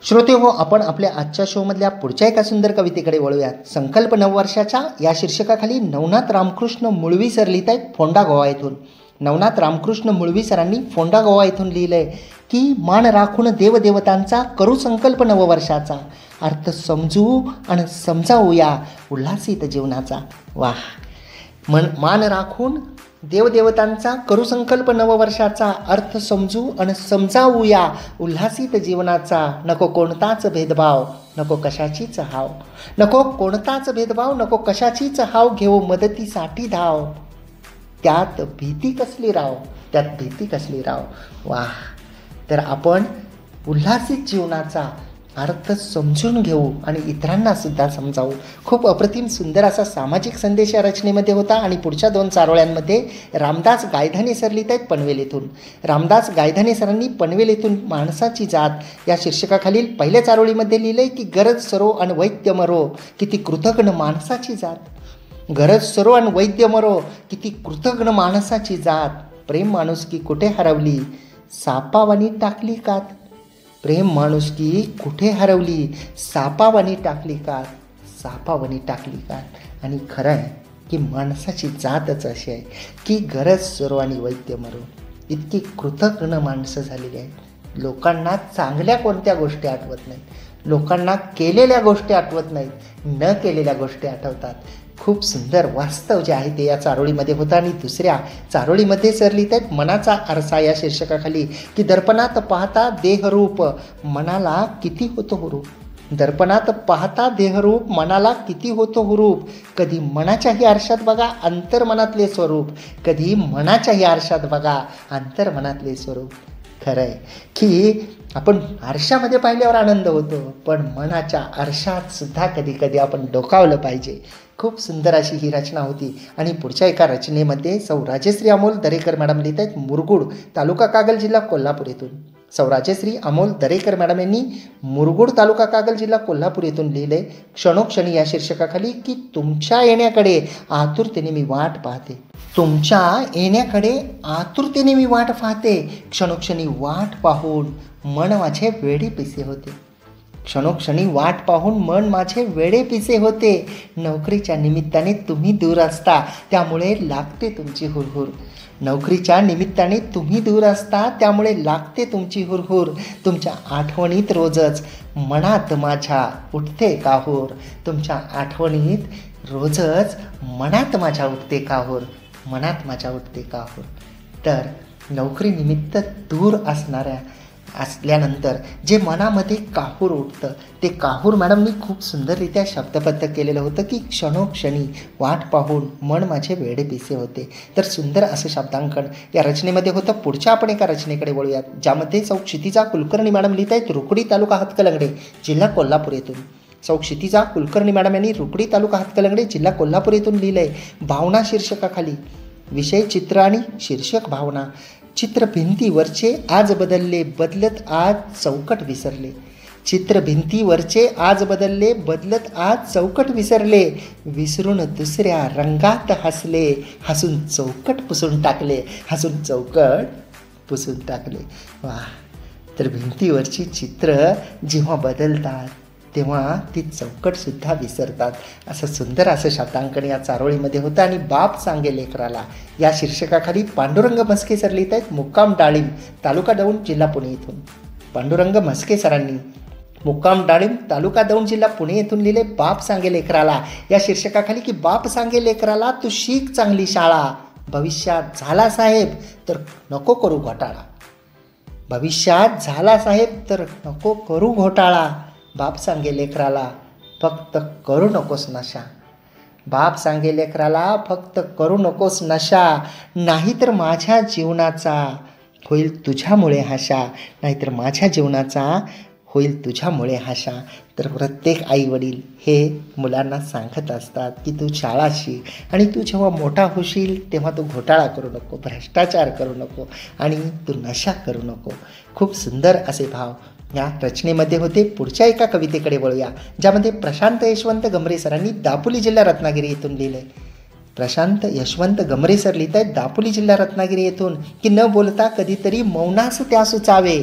श्रोतेहो, आपण आपल्या आजच्या शोमधल्या पुढच्या एका सुंदर कवितेकडे वळूयात. संकल्प नववर्षाच्या या शीर्षकाखाली नवनाथ रामकृष्ण मुळवी सर लिहित आहेत फोंडा गोवा येथून. नवनाथ रामकृष्ण मुळवी सरांनी फोंडा गोवा येथून लिहिलंय की मान राखून देवदेवतांचा करू संकल्प नववर्षाचा, अर्थ समजू आणि समजावूया उल्हासित जीवनाचा. वाह! मान राखून देवदेवतांचा करू संकल्प नववर्षाचा, अर्थ समजू आणि समजावूया उल्हासित जीवनाचा. नको कोणताच भेदभाव, नको कशाचीच हाव, नको कोणताच भेदभाव, नको कशाचीच हाव, घेऊ मदतीसाठी धाव. त्यात भीती कसली राव, त्यात भीती कसली राव. वाह! तर आपण उल्हासित जीवनाचा अर्थ समजून घेऊ आणि इतरांना सुद्धा समजावू. खूप अप्रतिम सुंदर असा सामाजिक संदेश या रचनेमध्ये होता. आणि पुढच्या 2 चारोळ्यांमध्ये रामदास गायधानी सर लिहित आहेत पनवेल येथून. रामदास गायधानी सरांनी पनवेल येथून माणसाची जात या शीर्षकाखालील पहिल्या चारोळीमध्ये लिहिलंय की गरज सरो आणि वैद्य मरो, किती कृतज्ञ माणसाची जात. गरज सरो आणि वैद्य मरो, किती कृतज्ञ माणसाची जात. प्रेम माणुसकी कुठे हरवली, सापावानी टाकली कात. प्रेम माणुसकी कुठे हरवली, सापावानी टाकली कात, सापावानी टाकली कात. आणि खरं आहे की माणसाची जातच अशी आहे की गरज सरो आणि वैद्य मरो. इतकी कृतज्ञ माणसं झालेली आहेत. लोकांना चांगल्या कोणत्या गोष्टी आठवत नाहीत, लोकांना केलेल्या गोष्टी आठवत नाहीत, न केलेल्या गोष्टी आठवतात. खूप सुंदर वास्तव जे आहे ते या चारोळीमध्ये होतं. आणि दुसऱ्या चारोळीमध्ये सर लिहित आहेत मनाचा आरसा या शीर्षकाखाली की दर्पणात पाहता देहरूप मनाला किती होतो हुरूप. दर्पणात पाहता देहरूप मनाला किती होतो हुरूप. कधी मनाच्याही आरशात बघा अंतर्मनातले स्वरूप, कधी मनाच्याही आरशात बघा अंतर्मनातले स्वरूप. खरं आहे की आपण आरशामध्ये पाहिल्यावर आनंद होतो, पण मनाच्या आरशात सुद्धा कधी कधी आपण डोकावलं पाहिजे. खूप सुंदर अशी ही रचना होती. आणि पुढच्या एका रचनेमध्ये सौ राजश्री अमोल दरेकर मॅडम लिहित आहेत मुरगुड, तालुका कागल, जिल्हा कोल्हापूर येथून. सौ राजश्री अमोल दरेकर मॅडम यांनी मुरगुड, तालुका कागल, जिल्हा कोल्हापूर येथून लिहिले क्षणोक्षणी या शीर्षकाखाली की तुमच्या येण्याकडे आतुरतेने मी वाट पाहते. तुमच्या येण्याकडे आतुरतेने मी वाट पाहते, क्षणोक्षणी वाट पाहून मन माझे वेडी पिसे होते. क्षणोक्षणी वाट पाहून मन माझे वेडे पिसे होते. नोकरीच्या निमित्ताने तुम्ही दूर असता त्यामुळे लागते तुमची हुरहुर. नोकरीच्या निमित्ताने तुम्ही दूर असता त्यामुळे लागते तुमची हुरहुर. तुमच्या आठवणीत रोजच मनात माझ्या उठते काहूर. तुमच्या आठवणीत रोजच मनात माझ्या उठते काहूर, मनात माझ्या उठते काहूर. तर नोकरीनिमित्त दूर असल्यानंतर जे मनामध्ये काहूर उठतं ते काहूर मॅडमनी खूप सुंदररित्या शब्दबद्ध केलेलं होतं की क्षणोक्षणी वाट पाहून मन माझे वेडे पिसे होते. तर सुंदर असं शब्दांकन या रचनेमध्ये होतं. पुढच्या आपण एका रचनेकडे वळूयात ज्यामध्ये सौ क्षितिजा कुलकर्णी मॅडम लिहित आहेत रुकडी, तालुका हातकलंगडे, जिल्हा कोल्हापूर येथून. सौ क्षितिजा कुलकर्णी मॅडम यांनी रुकडी, तालुका हातकलंगडे, जिल्हा कोल्हापूर येथून लिहिलंय भावना शीर्षकाखाली. विषय चित्र आणि शीर्षक भावना. चित्र भिंतीवरचे आज बदलले, बदलत आज चौकट विसरले. चित्र भिंतीवरचे आज बदलले, बदलत आज चौकट विसरले. विसरून दुसऱ्या रंगात हसले, हसून चौकट पुसून टाकले, हसून चौकट पुसून टाकले. वा! तर भिंतीवरची चित्र जेव्हा बदलतात तेव्हा ती चौकटसुद्धा विसरतात. असं सुंदर असं शब्दांकन या चारोळीमध्ये होतं. आणि बाप सांगे लेकराला या शीर्षकाखाली पांडुरंग म्हस्के सर लिहित आहेत मुक्काम डाळिंब, तालुका दौंड, जिल्हा पुणे येथून. पांडुरंग म्हस्के सरांनी मुक्काम डाळिंब, तालुका दौंड, जिल्हा पुणे येथून लिहिले बाप सांगे लेकराला या शीर्षकाखाली की बाप सांगे लेकराला तू शिक चांगली शाळा. भविष्यात झाला साहेब तर नको करू घोटाळा. भविष्यात झाला साहेब तर नको करू घोटाळा. बाप सांगे लेकराला फक्त करू नकोस नशा. बाप सांगे लेकराला फक्त करू नकोस नशा. नाहीतर माझ्या जीवनाचा होईल तुझ्यामुळे हाशा. नाहीतर माझ्या जीवनाचा होईल तुझ्यामुळे हाशा. तर प्रत्येक आईवडील हे मुलांना सांगत असतात की तू शाळा शिक आणि तू जेव्हा मोठा होशील तेव्हा तू घोटाळा करू नको, भ्रष्टाचार करू नको आणि तू नशा करू नको. खूप सुंदर असे भाव या रचनेमध्ये होते. पुढच्या एका कवितेकडे वळूया ज्यामध्ये प्रशांत यशवंत गमरे सरांनी दापोली, जिल्हा रत्नागिरी येथून लिहिले. प्रशांत यशवंत गमरे सर लिहित आहेत दापोली, जिल्हा रत्नागिरी येथून की न बोलता कधीतरी मौनास त्या सुचावे.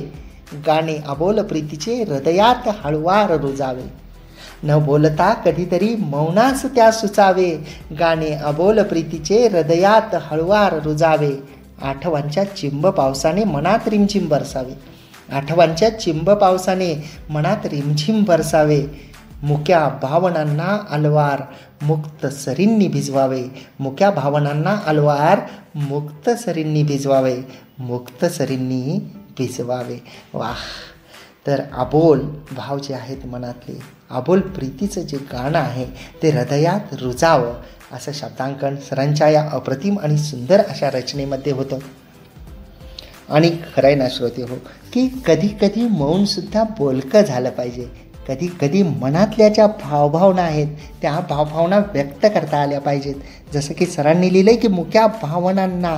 गाणे अबोल प्रीतीचे हृदयात हळुवार रुजावे. न बोलता कधीतरी मौनास त्या सुचावे. गाणे अबोल प्रीतीचे हृदयात हळुवार रुजावे. आठवांच्या चिंब पावसाने मनात रिमझिम बरसावे. आठवांच्या चिंब पावसाने मनात रिमझिम बरसावे. मुक्या भावनांना अलवार मुक्त सरींनी भिजवावे. मुक्या भावनांना अलवार मुक्त सरींनी भिजवावे. मुक्त सरींनी भिजवावे. वाह. तर अबोल भाव जे आहेत मनातले, अबोल प्रीतीचं जे गाणं आहे ते हृदयात रुजावं असं शब्दांकन सरांच्या या अप्रतिम आणि सुंदर अशा रचनेमध्ये होतं. आणि खरं आहे ना श्रोते हो, की कधी कधी मौनसुद्धा बोलकं झालं पाहिजे. कधी कधी मनातल्या ज्या भावभावना आहेत त्या भावभावना व्यक्त करता आल्या पाहिजेत. जसं की सरांनी लिहिलं आहे की मुक्या भावनांना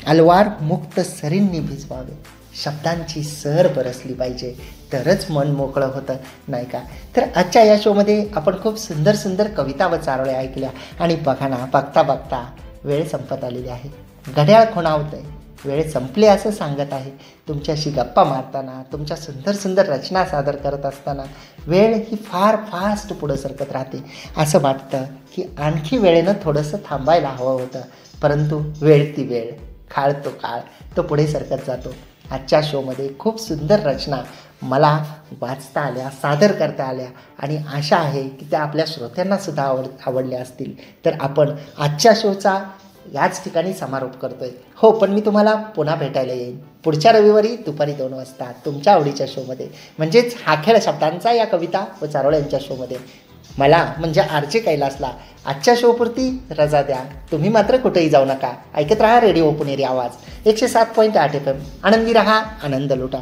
अलवार मुक्त सरींनी भिजवावे. शब्दांची सहर बरसली पाहिजे तरच मन मोकळं होतं, नाही का. तर आजच्या या शोमध्ये आपण खूप सुंदर सुंदर कविता व चारोळ्या ऐकल्या. आणि बघा ना, बघता बघता वेळ संपत आलेली आहे. घड्याळ खुणावतंय, वेळ संपले असं सांगत आहे. तुमच्याशी गप्पा मारताना, तुमच्या सुंदर सुंदर रचना सादर करत असताना वेळ ही फार फास्ट पुढं सरकत राहते. असं वाटतं की आणखी वेळेनं थोडंसं थांबायला हवं होतं, परंतु वेळ ती वेळ, काळ तो काळ, तो पुढे सरकत जातो. आजच्या शोमध्ये खूप सुंदर रचना मला वाचता आल्या, सादर करता आल्या आणि आशा आहे की त्या आपल्या श्रोत्यांनासुद्धा आवडल्या असतील. तर आपण आजच्या शोचा याच ठिकाणी समारोप करतोय. हो, पण मी तुम्हाला पुन्हा भेटायला येईन पुढच्या रविवारी दुपारी 2 वाजता तुमच्या आवडीच्या शोमध्ये, म्हणजेच हा खेळ शब्दांचा या कविता व चारोळ्यांच्या शोमध्ये. मला म्हणजे आरजे कैलासला आजच्या शोपुरती रजा द्या. तुम्ही मात्र कुठेही जाऊ नका. ऐकत राहा रेडिओ पुणेरी आवाज 107.8 FM. आनंदी रहा, आनंद लुटा.